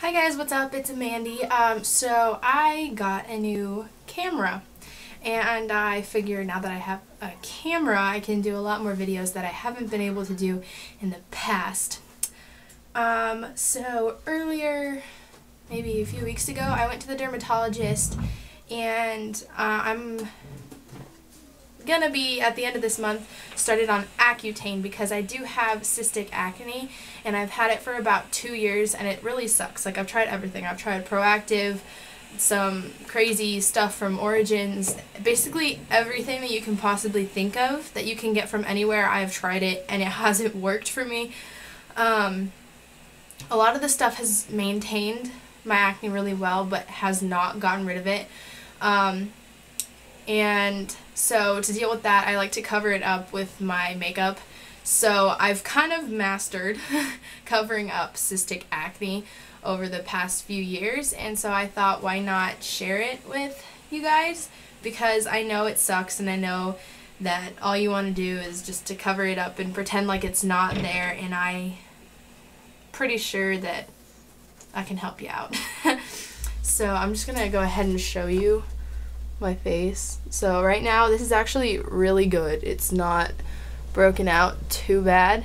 Hi guys, what's up? It's Mandy. So I got a new camera, and I figured now that I have a camera I can do a lot more videos that I haven't been able to do in the past. So earlier, maybe a few weeks ago, I went to the dermatologist, and I'm gonna be, at the end of this month, started on Accutane because I do have cystic acne and I've had it for about 2 years and it really sucks. Like, I've tried everything. I've tried Proactive, some crazy stuff from Origins, basically everything that you can possibly think of that you can get from anywhere. I've tried it and it hasn't worked for me. A lot of the stuff has maintained my acne really well but has not gotten rid of it. And so to deal with that, I like to cover it up with my makeup. So I've kind of mastered covering up cystic acne over the past few years, and so I thought, why not share it with you guys? Because I know it sucks, and I know that all you want to do is just to cover it up and pretend like it's not there, and I'm pretty sure that I can help you out. So I'm just gonna go ahead and show you my face. So right now this is actually really good. It's not broken out too bad,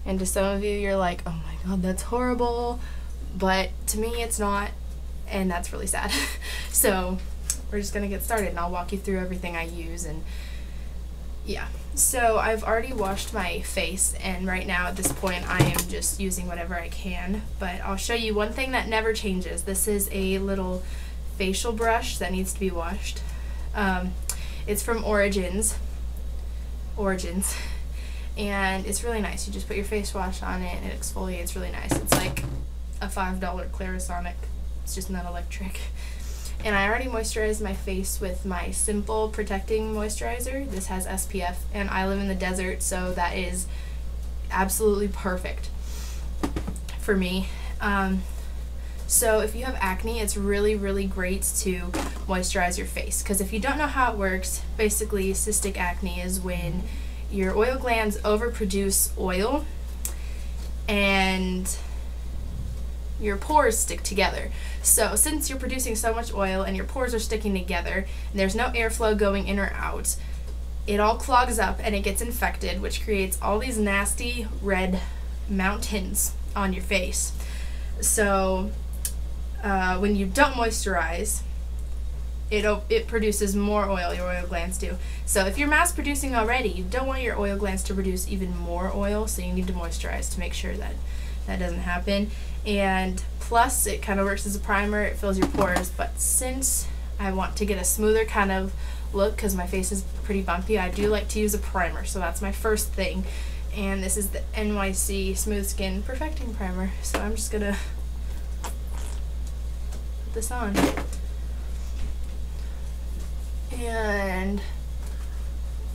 and to some of you you're like, oh my god, that's horrible, but to me it's not, and that's really sad. So we're just gonna get started and I'll walk you through everything I use. And yeah, so I've already washed my face, and right now at this point I am just using whatever I can, but I'll show you one thing that never changes. This is a little facial brush that needs to be washed. It's from Origins, and it's really nice. You just put your face wash on it and it exfoliates really nice. It's like a $5 Clarisonic. It's just not electric. And I already moisturized my face with my Simple Protecting Moisturizer. This has SPF, and I live in the desert, so that is absolutely perfect for me. So if you have acne, it's really, really great to moisturize your face, because if you don't know how it works, basically cystic acne is when your oil glands overproduce oil and your pores stick together. So since you're producing so much oil and your pores are sticking together and there's no airflow going in or out, it all clogs up and it gets infected, which creates all these nasty red mountains on your face. So when you don't moisturize, it produces more oil, your oil glands do. So if you're mass producing already, you don't want your oil glands to produce even more oil, so you need to moisturize to make sure that that doesn't happen. And plus, it kind of works as a primer, it fills your pores, but since I want to get a smoother kind of look, because my face is pretty bumpy, I do like to use a primer, so that's my first thing. And this is the NYC Smooth Skin Perfecting Primer, so I'm just gonna this on, and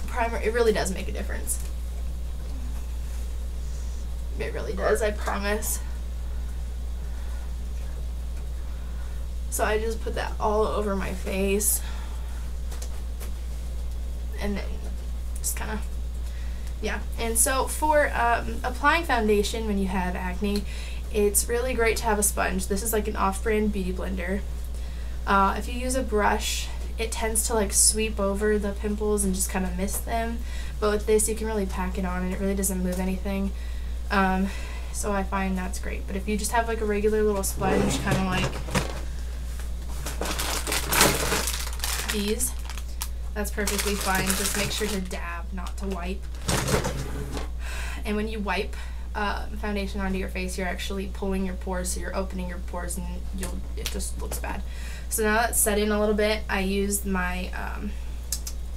primer, it really does make a difference. It really does, I promise. So I just put that all over my face, and then just kind of, yeah. And so for applying foundation when you have acne, it's really great to have a sponge. This is like an off-brand beauty blender. If you use a brush, it tends to like sweep over the pimples and just kind of mist them. But with this, you can really pack it on and it really doesn't move anything. So I find that's great. But if you just have like a regular little sponge, kind of like these, that's perfectly fine. Just make sure to dab, not to wipe. And when you wipe foundation onto your face, you're actually pulling your pores, so you're opening your pores, and it just looks bad. So now that's set in a little bit, I used my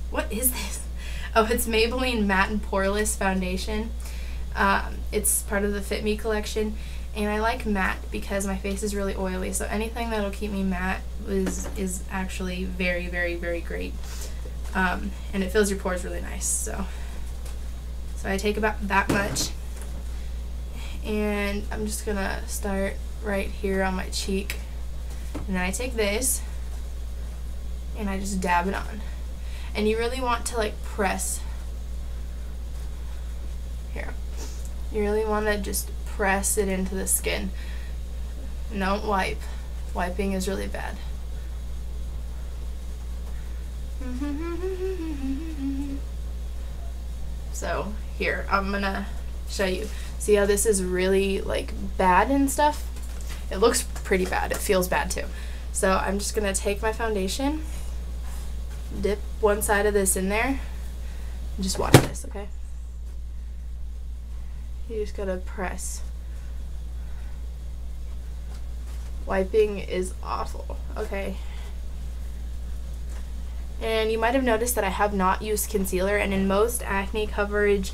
what is this? Oh, it's Maybelline Matte and Poreless foundation. It's part of the Fit Me collection, and I like matte because my face is really oily, so anything that'll keep me matte is actually very, very, very great. And it fills your pores really nice. So I take about that much, and I'm just gonna start right here on my cheek, and then I take this and I just dab it on. And you really want to like press here. You really want to just press it into the skin. And don't wipe. Wiping is really bad. So here, I'm gonna show you. See how this is really like bad and stuff? It looks pretty bad. It feels bad too. So I'm just gonna take my foundation, dip one side of this in there, and just watch this, okay? You just gotta press. Wiping is awful, okay? And you might have noticed that I have not used concealer, and in most acne coverage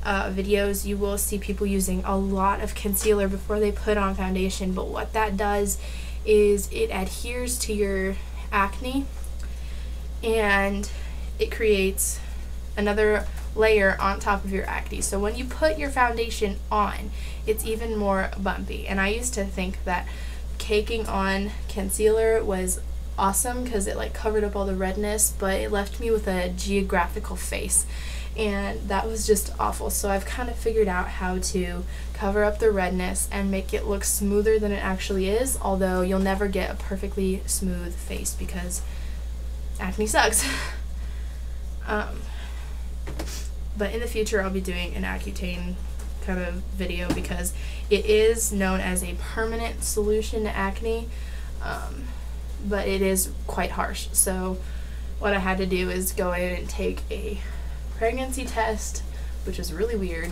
videos you will see people using a lot of concealer before they put on foundation, but what that does is it adheres to your acne and it creates another layer on top of your acne. So when you put your foundation on, it's even more bumpy. And I used to think that caking on concealer was awesome because it like covered up all the redness, but it left me with a geographical face, and that was just awful. So I've kind of figured out how to cover up the redness and make it look smoother than it actually is, although you'll never get a perfectly smooth face because acne sucks. But in the future I'll be doing an Accutane kind of video because it is known as a permanent solution to acne, but it is quite harsh. So what I had to do is go in and take a pregnancy test, which is really weird,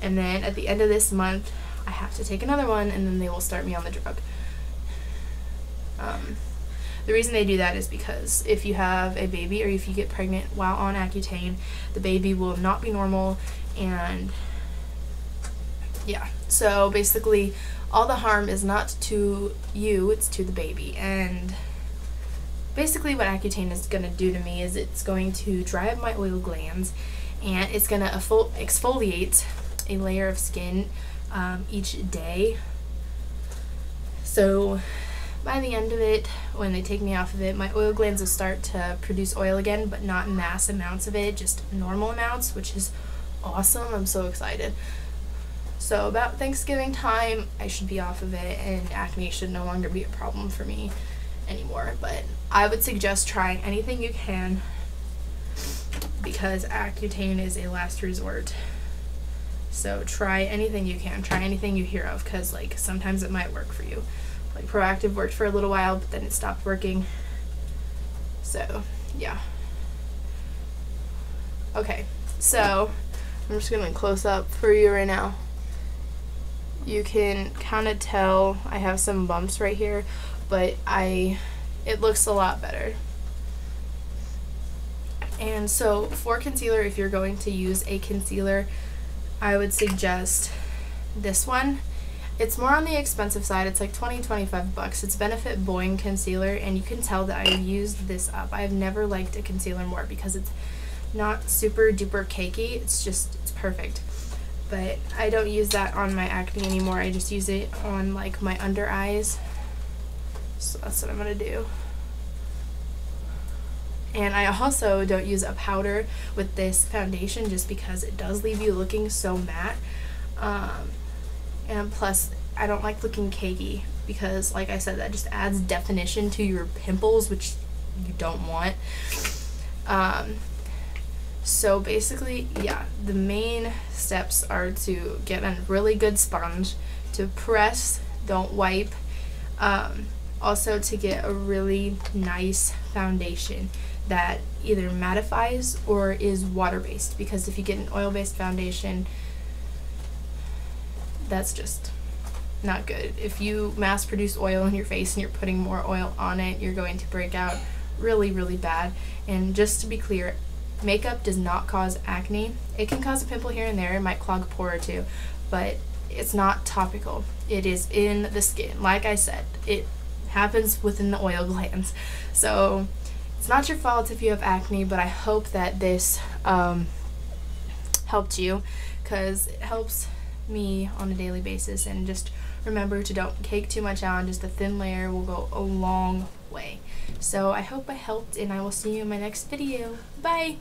and then at the end of this month I have to take another one, and then they will start me on the drug. The reason they do that is because if you have a baby or if you get pregnant while on Accutane, the baby will not be normal, and yeah, so basically all the harm is not to you, it's to the baby. And basically what Accutane is going to do to me is it's going to dry up my oil glands, and it's going to exfoliate a layer of skin each day. So by the end of it, when they take me off of it, my oil glands will start to produce oil again, but not mass amounts of it, just normal amounts, which is awesome. I'm so excited. So about Thanksgiving time, I should be off of it, and acne should no longer be a problem for me anymore. But I would suggest trying anything you can because Accutane is a last resort. So try anything you can, try anything you hear of, because like sometimes it might work for you. Like Proactive worked for a little while, but then it stopped working. So yeah. Okay, so I'm just gonna close up for you right now. You can kind of tell I have some bumps right here, but it looks a lot better. And so for concealer, if you're going to use a concealer, I would suggest this one. It's more on the expensive side. It's like $20-25. It's Benefit Boing Concealer, and you can tell that I've used this up. I've never liked a concealer more because it's not super duper cakey. It's perfect. But I don't use that on my acne anymore. I just use it on like my under eyes. So that's what I'm gonna do. And I also don't use a powder with this foundation just because it does leave you looking so matte. And plus, I don't like looking cakey because, like I said, that just adds definition to your pimples, which you don't want. So basically, yeah, the main steps are to get a really good sponge, to press, don't wipe, also to get a really nice foundation that either mattifies or is water-based, because if you get an oil-based foundation, that's just not good. If you mass produce oil in your face and you're putting more oil on it, you're going to break out really, really bad. And just to be clear, makeup does not cause acne. It can cause a pimple here and there, it might clog a pore or two, but it's not topical. It is in the skin. Like I said, it happens within the oil glands. So it's not your fault if you have acne, but I hope that this helped you, because it helps me on a daily basis. And just remember to don't cake too much on. Just a thin layer will go a long way. So I hope I helped, and I will see you in my next video. Bye!